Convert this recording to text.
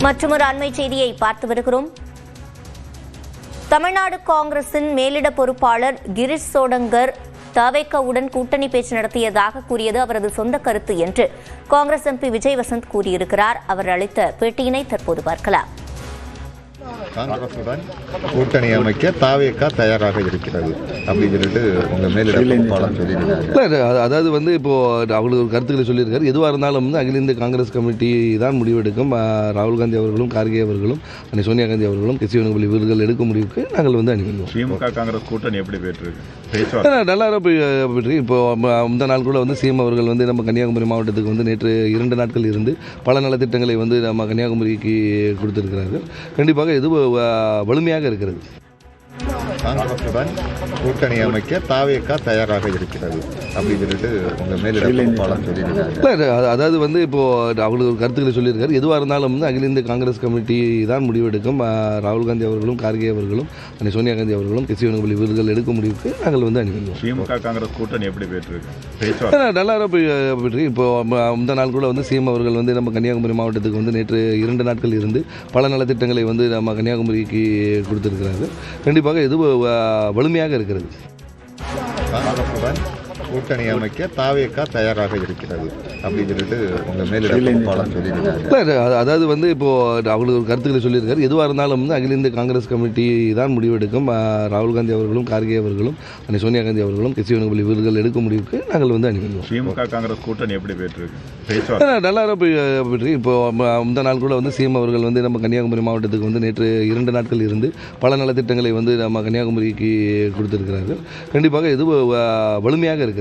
மற்றொரு அண்மை செய்தியை பார்த்து வருகிறோம். தமிழ்நாடு காங்கிரசின் மேலிட பொறுப்பாளர் கிரீஷ் சோடங்கர் தவேகாவுடன் கூட்டணி பேச்சு நடத்தியதாக கூறியது அவரது சொந்த கருத்து என்று காங்கிரஸ் எம்பி விஜய் வசந்த் கூறியிருக்கிறார். அவர் அளித்த பேட்டியினை தற்போது பார்க்கலாம். காங்கிரசுடன் கூட்டணி அமைக்க தாவேகா தயாராக இருக்கிறது அப்படின்னு சொல்லிட்டு உங்க மேலிட பொறுப்பாளர் சொல்லியிருக்காங்க. அதாவது இப்போ அவங்களுக்கு ஒரு கருத்துக்களை சொல்லியிருக்காரு. எதுவாக இருந்தாலும் அகில இந்திய காங்கிரஸ் கமிட்டி தான் முடிவெடுக்கும். ராகுல் காந்தி அவர்களும், கார்கே அவர்களும், சோனியா காந்தி அவர்களும், கட்சி வேணுகோபால் இவர்கள் எடுக்கும் முடிவுக்கு நாங்கள் அனுப்பிடுவோம். திமுக காங்கிரஸ் கூட்டணி எப்படி போயிட்டு நல்லா போயிட்டு இப்போ இந்த நாள் கூட சிஎம் அவர்கள் நம்ம கன்னியாகுமரி மாவட்டத்துக்கு நேற்று 2 நாட்கள் இருந்து பல நலத்திட்டங்களை நம்ம கன்னியாகுமரிக்கு கொடுத்திருக்கிறார்கள். கண்டிப்பாக இது வலிமையாக இருக்கிறது. காங்கிரசுடன் கூட்டணி அமைக்க தாவேகா தயாராக இருக்கிறது அப்படின்னு சொல்லிட்டு உங்க மேலிட பொறுப்பாளர் சொல்லியிருக்காங்க. அதாவது இப்போ அவங்களுக்கு ஒரு கருத்துக்களை சொல்லியிருக்காரு. எதுவாக இருந்தாலும் அகில இந்திய காங்கிரஸ் கமிட்டி தான் முடிவெடுக்கும். ராகுல் காந்தி அவர்களும், கார்கே அவர்களும், சோனியா காந்தி அவர்களும், கட்சி வேணுகோபால் இவர்கள் எடுக்கும் முடிவுக்கு நாங்கள் அனுப்பிடுவோம். திமுக காங்கிரஸ் கூட்டணி எப்படி போயிட்டு நல்லா போயிட்டு இப்போ இந்த நாள் கூட சிஎம் அவர்கள் நம்ம கன்னியாகுமரி மாவட்டத்துக்கு நேற்று 2 நாட்கள் இருந்து பல நலத்திட்டங்களை நம்ம கன்னியாகுமரிக்கு கொடுத்திருக்கிறார்கள். கண்டிப்பாக இது வலிமையாக இருக்கிறது. காங்கிரசுடன் கூட்டணி அமைக்க தாவேகா தயாராக இருக்கிறது அப்படின்னு சொல்லிட்டு உங்க மேலிட பொறுப்பாளர் சொல்லியிருக்காங்க. அதாவது இப்போ அவங்களுக்கு ஒரு கருத்துக்களை சொல்லியிருக்காரு. எதுவாக இருந்தாலும் அகில இந்திய காங்கிரஸ் கமிட்டி தான் முடிவெடுக்கும். ராகுல் காந்தி அவர்களும், கார்கே அவர்களும், சோனியா காந்தி அவர்களும், கட்சி வேணுகோபால் இவர்கள் எடுக்கும் முடிவுக்கு நாங்கள் அனுப்பிடுவோம். திமுக காங்கிரஸ் கூட்டணி எப்படி போயிட்டு நல்லா போயிட்டு இப்போ இந்த நாள் கூட சிஎம் அவர்கள் நம்ம கன்னியாகுமரி மாவட்டத்துக்கு நேற்று 2 நாட்கள் இருந்து பல நலத்திட்டங்களை நம்ம கன்னியாகுமரிக்கு கொடுத்திருக்கிறார்கள். கண்டிப்பாக இது வலிமையாக இருக்கிறது.